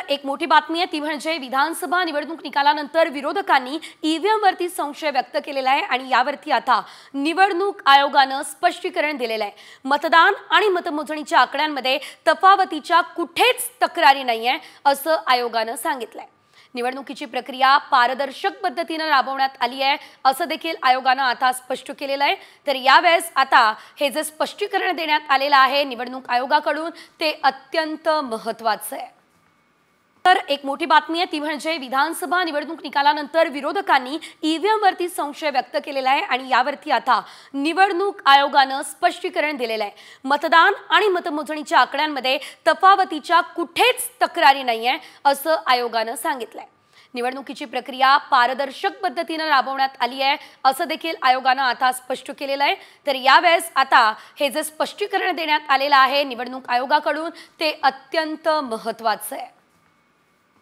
एक मोठी बातमी आहे ती म्हणजे विधानसभा निवडणूक निकालानंतर विरोधकांनी ईव्हीएम वरती संशय व्यक्त केलेला आहे आणि यावरती आता निवडणूक आयोगाने स्पष्टीकरण दिलेलं आहे। मतदान आणि मतमोजणीच्या आकड्यांमध्ये तफावतीच्या कुठेच तक्रारी नाहीये असं आयोगाने सांगितलंय। निवडणुकीची प्रक्रिया पारदर्शक पद्धतीने राबवण्यात आली आहे असं देखील आयोगाने आता स्पष्ट केलेलं आहे। तर यावेळेस आता हे जे स्पष्टीकरण देण्यात आलेलं आहे निवडणूक आयोगाकडून ते अत्यंत महत्त्वाचं आहे। तर एक मोठी बातमी आहे ती म्हणजे विधानसभा निवडणूक निकालानंतर विरोधकांनी ईव्हीएम वरती संशय व्यक्त केलेला आहे आणि यावरती आता निवडणूक आयोगाने स्पष्टीकरण दिलेलं आहे। मतदान आणि मतमोजणीच्या आकड्यांमध्ये तफावतीच्या कुठेच तक्रारी नाहीये असं आयोगाने सांगितलंय। निवडणुकीची प्रक्रिया पारदर्शक पद्धतीने राबवण्यात आली आहे असं देखील आयोगाने आता स्पष्ट केलेलं आहे। तर यावेळेस आता हे जे स्पष्टीकरण देण्यात आलेलं आहे निवडणूक आयोगाकडून ते अत्यंत महत्त्वाचं आहे।